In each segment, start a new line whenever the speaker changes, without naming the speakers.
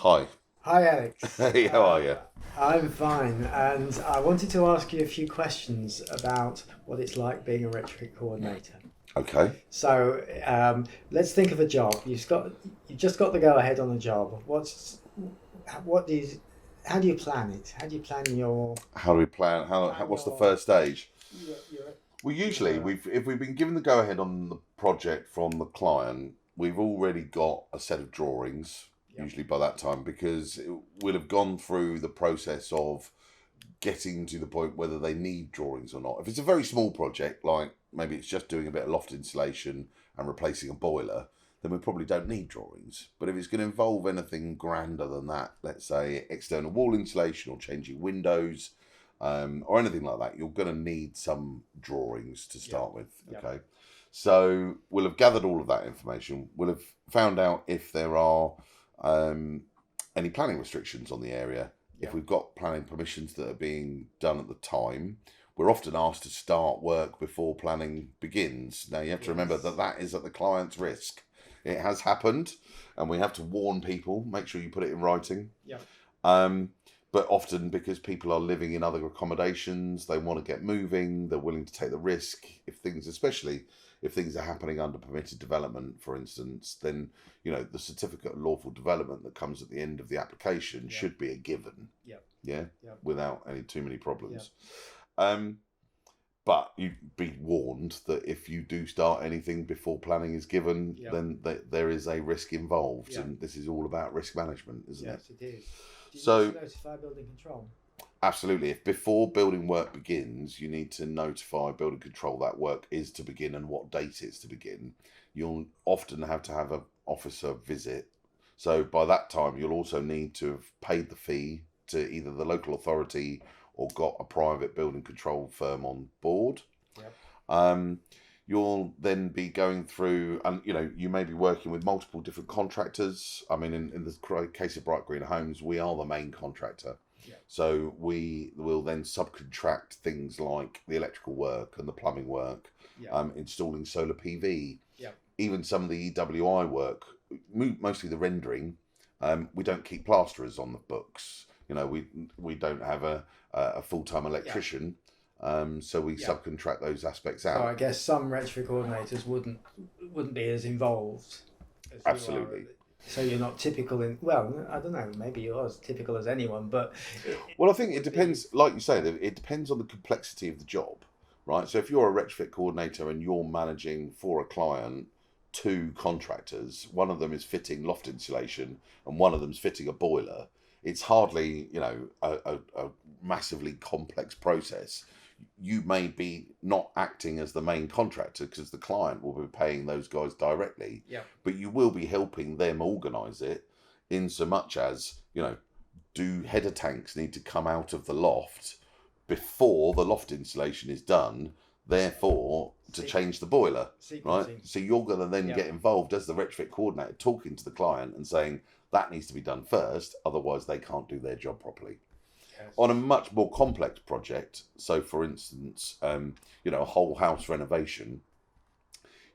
Hi.
Hi, Alex.
Hey, how are you?
I'm fine, and I wanted to ask you a few questions about what it's like being a retrofit coordinator.
Okay.
Let's think of a job. You just got the go ahead on a job. What do you, how do you plan it? How do you plan
How do we plan? What's the first stage?
your your,
Well, usually
your
if we've been given the go ahead on the project from the client, we've already got a set of drawings.
Yep.
Usually by that time, because we'll have gone through the process of getting to the point whether they need drawings or not. If it's a very small project, like maybe it's just doing a bit of loft insulation and replacing a boiler, then we probably don't need drawings. But if it's going to involve anything grander than that, let's say external wall insulation or changing windows, or anything like that, you're going to need some drawings to
Yep.
start with.
Yep.
Okay. So we'll have gathered all of that information. We'll have found out if there are um, any planning restrictions on the area. If
Yep.
we've got planning permissions that are being done at the time, we're often asked to start work before planning begins. Now, you have to remember
Yes.
that that is at the client's risk. It has happened, and we have to warn people, make sure you put it in writing.
Yep.
Um, but often, because people are living in other accommodations, they want to get moving, they're willing to take the risk. Especially if things are happening under permitted development, for instance, then the certificate of lawful development that comes at the end of the application
Yep.
should be a given.
Yep.
Yeah,
Yep.
without any too many
Yep.
problems. Um, but you'd be warned that if you do start anything before planning is given,
Yep.
then there is a risk involved,
Yep.
and this is all about risk management, isn't it?
Yes, it is. Do you
So
need to notify building control?
absolutely, if before building work begins, you need to notify building control that work is to begin and what date it's to begin. You'll often have to have an officer visit. So by that time, you'll also need to have paid the fee to either the local authority or got a private building control firm on board.
Yep.
Um, you'll then be going through, and you may be working with multiple different contractors. I mean, in the case of Bright Green Homes, we are the main contractor.
Yep.
So we will then subcontract things like the electrical work and the plumbing work,
Yep.
installing solar PV,
Yep.
even some of the EWI work, mostly the rendering. We don't keep plasterers on the books. We don't have a full-time electrician, so we
Yeah.
subcontract those aspects
So I
out.
guess some retrofit coordinators wouldn't be as involved as you are.
Absolutely.
So you're not typical in, well, I don't know, maybe you're as typical as anyone, but
Well, I think it depends, like you say, it depends on the complexity of the job, right? So if you're a retrofit coordinator and you're managing for a client two contractors, one of them is fitting loft insulation and one of them's fitting a boiler, it's hardly, a massively complex process. You may be not acting as the main contractor because the client will be paying those guys directly,
yeah,
but you will be helping them organise it in so much as, do header tanks need to come out of the loft before the loft insulation is done, therefore to
Se-
change the boiler, right?
sequencing.
So you're going to then
Yeah.
get involved as the retrofit coordinator, talking to the client and saying that needs to be done first, otherwise they can't do their job properly.
Yes.
On a much more complex project, so for instance, a whole house renovation,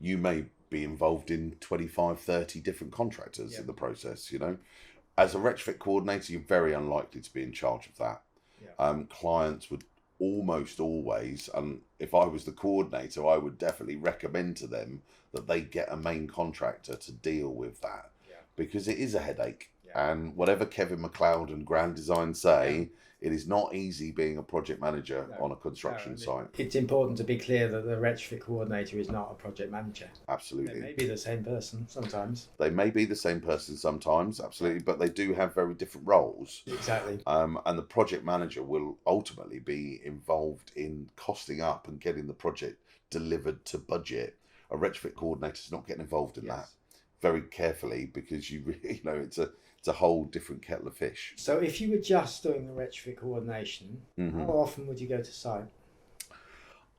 you may be involved in 25, 30 different contractors
Yeah.
in the process. As a retrofit coordinator, you're very unlikely to be in charge of that.
Yeah.
Clients would almost always, and if I was the coordinator, I would definitely recommend to them that they get a main contractor to deal with that,
Yeah.
because it is a headache.
Yeah.
And whatever Kevin McLeod and Grand Design say, it is not easy being a project manager
No.
on a construction site.
It's important to be clear that the retrofit coordinator is not a project manager. They
Absolutely.
may be the same person sometimes.
They may be the same person sometimes, absolutely, but they do have very different roles.
Exactly.
And the project manager will ultimately be involved in costing up and getting the project delivered to budget. A retrofit coordinator is not getting involved in that very carefully, because it's a whole different kettle of fish.
So if you were just doing the retrofit coordination,
Mhm.
how often would you go to site?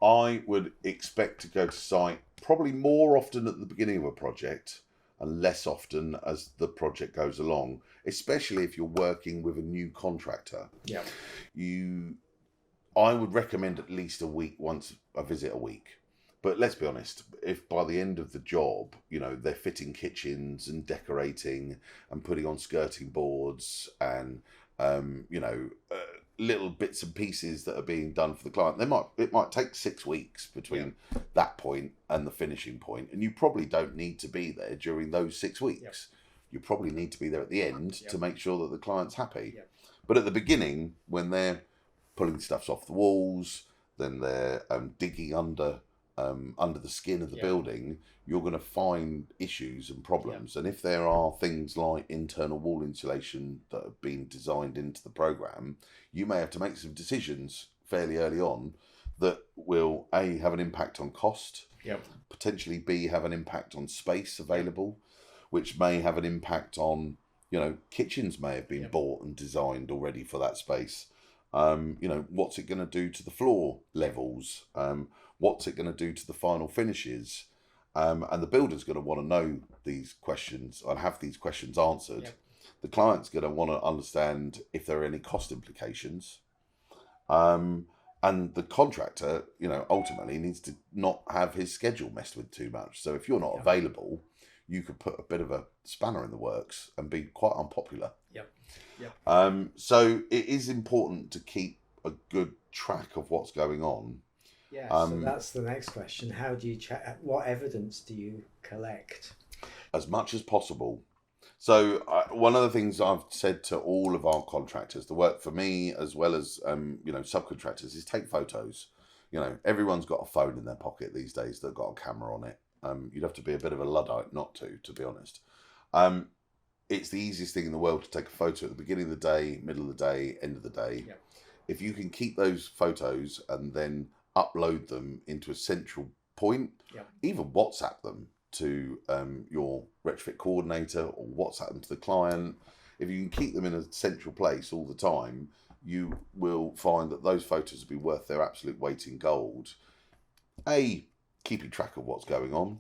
I would expect to go to site probably more often at the beginning of a project and less often as the project goes along, especially if you're working with a new contractor.
Yeah.
I would recommend at least a visit a week. But let's be honest, if by the end of the job, they're fitting kitchens and decorating and putting on skirting boards and, little bits and pieces that are being done for the client, it might take 6 weeks between that point and the finishing point, and you probably don't need to be there during those 6 weeks. You probably need to be there at the end to make sure that the client's happy. But at the beginning, when they're pulling stuffs off the walls, then they're digging under the skin of the building, you're going to find issues and problems. And if there are things like internal wall insulation that have been designed into the program, you may have to make some decisions fairly early on that will A, have an impact on cost, potentially B, have an impact on space available, which may have an impact on, kitchens may have been bought and designed already for that space. What's it going to do to the floor levels? What's it going to do to the final finishes? And the builder's going to want to know these questions and have these questions answered. The client's going to want to understand if there are any cost implications. And the contractor, ultimately needs to not have his schedule messed with too much. So if you're not available, you could put a bit of a spanner in the works and be quite unpopular. So it is important to keep a good track of what's going on.
So that's the next question. How do you check? What evidence do you collect?
As much as possible. So one of the things I've said to all of our contractors that work for me, as well as subcontractors, is take photos. Everyone's got a phone in their pocket these days that's got a camera on it. You'd have to be a bit of a Luddite not to be honest. It's the easiest thing in the world to take a photo at the beginning of the day, middle of the day, end of the day. If you can keep those photos and then upload them into a central point, even WhatsApp them to your retrofit coordinator or WhatsApp them to the client. If you can keep them in a central place all the time, you will find that those photos will be worth their absolute weight in gold. A, keeping track of what's going on.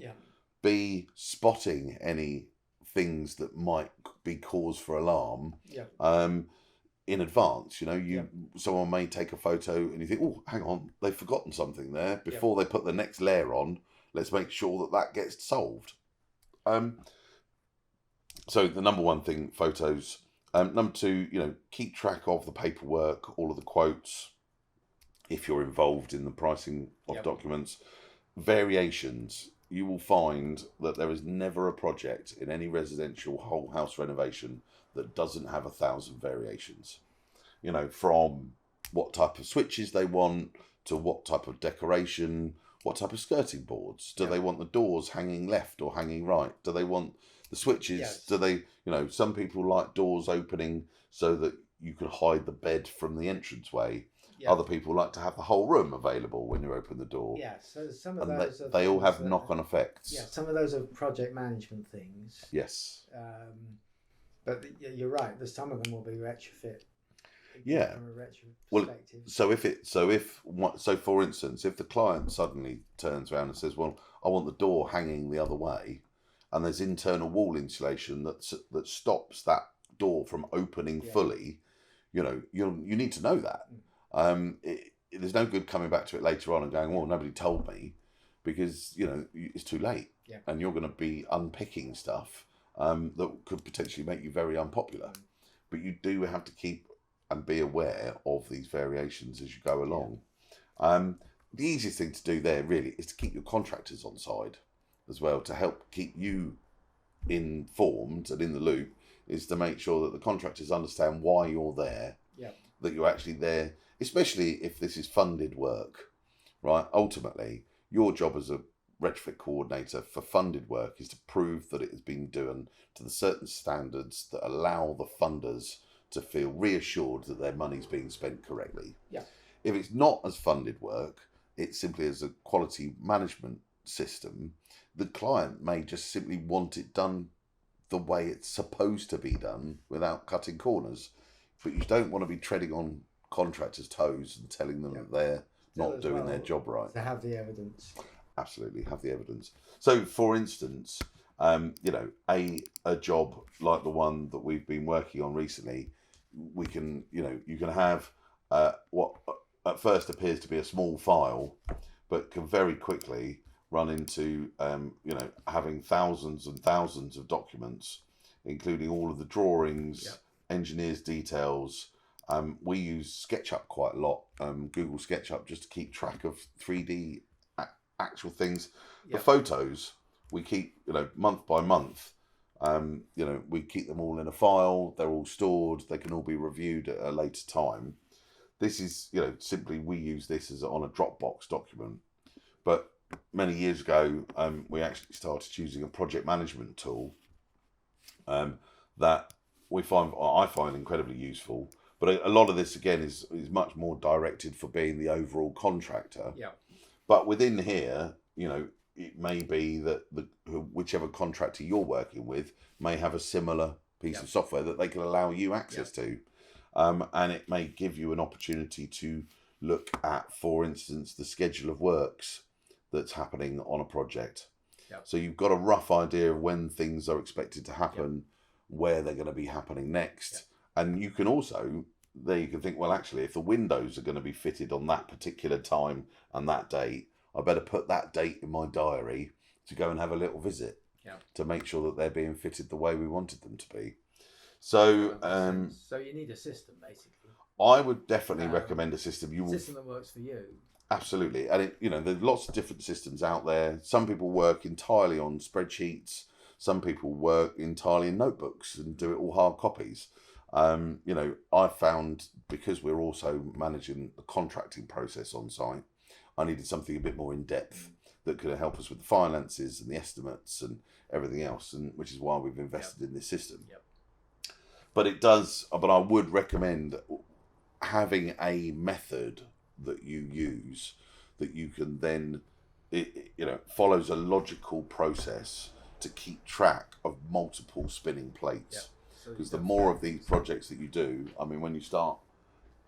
B, spotting any things that might be cause for alarm. In advance, someone may take a photo and you think, oh, hang on, they've forgotten something there. Before they put the next layer on, let's make sure that gets solved. So the number one thing, photos. Number two, keep track of the paperwork, all of the quotes, if you're involved in the pricing of documents. Variations. You will find that there is never a project in any residential whole house renovation that doesn't have 1,000 variations. From what type of switches they want to what type of decoration, what type of skirting boards. Do they want the doors hanging left or hanging right? Do they want the switches? Do they, some people like doors opening so that you can hide the bed from the entranceway. Other people like to have the whole room available when you open the door.
So some of those
they all have knock-on effects.
Some of those are project management things.
Yes.
But you're right. There's some of them will be retrofit. From a retrofit perspective.
So for instance, if the client suddenly turns around and says, "Well, I want the door hanging the other way," and there's internal wall insulation that stops that door from opening fully, you need to know that. There's no good coming back to it later on and going, "Well, nobody told me," because it's too late, and you're going to be unpicking stuff that could potentially make you very unpopular. But you do have to keep and be aware of these variations as you go along. The easiest thing to do there really is to keep your contractors on side as well, to help keep you informed and in the loop, is to make sure that the contractors understand why you're there, that you're actually there, especially if this is funded work, right? Ultimately, your job as a retrofit coordinator for funded work is to prove that it has been done to the certain standards that allow the funders to feel reassured that their money's being spent correctly. If it's not as funded work, it's simply as a quality management system, the client may just simply want it done the way it's supposed to be done without cutting corners. But you don't want to be treading on contractors' toes and telling them that they're not doing their job right.
To have the evidence.
Absolutely, have the evidence. So, for instance, a job like the one that we've been working on recently, you can have what at first appears to be a small file, but can very quickly run into having thousands and thousands of documents, including all of the drawings,
Yep.
engineers' details. We use SketchUp quite a lot, Google SketchUp, just to keep track of 3D actual things. The
Yep.
photos we keep, month by month. We keep them all in a file. They're all stored. They can all be reviewed at a later time. This is, simply we use this as on a Dropbox document. But many years ago, we actually started using a project management tool that I find incredibly useful. But a lot of this again is much more directed for being the overall contractor.
Yeah.
But within here, it may be that whichever contractor you're working with may have a similar piece of software that they can allow you access to. And it may give you an opportunity to look at, for instance, the schedule of works that's happening on a project.
Yep.
So you've got a rough idea of when things are expected to happen, where they're going to be happening next. And you can also, you can think, well, actually, if the windows are going to be fitted on that particular time and that date, I better put that date in my diary to go and have a little visit to make sure that they're being fitted the way we wanted them to be. So,
so you need a system, basically.
I would definitely recommend a system.
System that works for you.
Absolutely, and there's lots of different systems out there. Some people work entirely on spreadsheets. Some people work entirely in notebooks and do it all hard copies. I found, because we're also managing the contracting process on site, I needed something a bit more in depth that could help us with the finances and the estimates and everything else, and which is why we've invested in this system.
Yep.
But I would recommend having a method that you use that you can then, follows a logical process to keep track of multiple spinning plates. Because the more of these projects that you do, when you start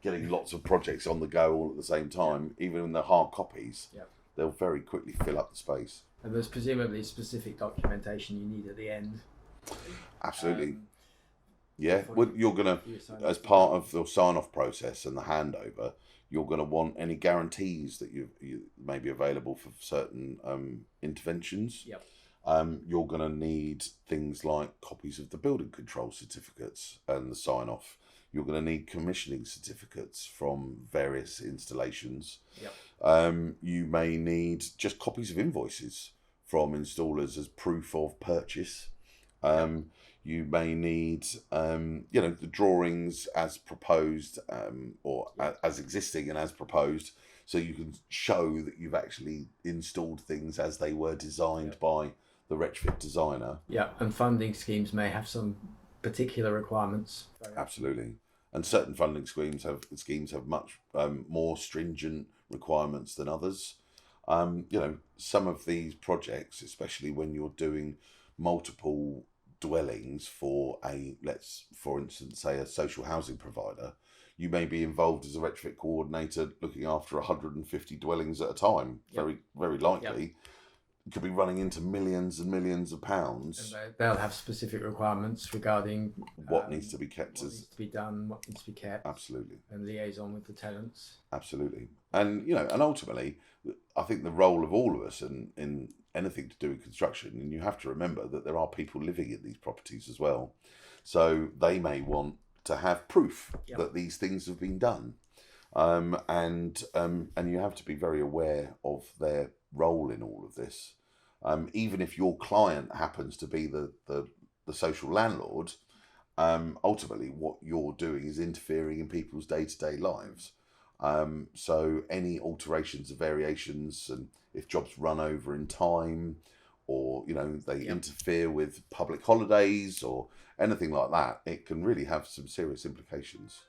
getting lots of projects on the go all at the same time, even in the hard copies, they'll very quickly fill up the space.
And there's presumably specific documentation you need at the end.
Absolutely. You're going to, as part of the sign-off process and the handover, you're going to want any guarantees that you may be available for certain interventions.
Yep.
You're going to need things like copies of the building control certificates and the sign-off. You're going to need commissioning certificates from various installations.
Yep.
You may need just copies of invoices from installers as proof of purchase. You may need, the drawings as proposed or as existing and as proposed, so you can show that you've actually installed things as they were designed by the retrofit designer.
Yeah, and funding schemes may have some particular requirements.
Absolutely, and certain funding schemes have much more stringent requirements than others. Some of these projects, especially when you're doing multiple dwellings for for instance, say a social housing provider, you may be involved as a retrofit coordinator looking after 150 dwellings at a time. Very, very likely. You could be running into millions and millions of pounds.
And they'll have specific requirements regarding
what needs to be kept,
what needs to be done, what needs to be kept.
Absolutely.
And liaison with the tenants.
Absolutely. And and ultimately, I think the role of all of us in anything to do with construction, and you have to remember that there are people living in these properties as well, so they may want to have proof that these things have been done, and you have to be very aware of their role in all of this. Even if your client happens to be the social landlord, ultimately what you're doing is interfering in people's day-to-day lives. So any alterations or variations, and if jobs run over in time, or they interfere with public holidays or anything like that, it can really have some serious implications.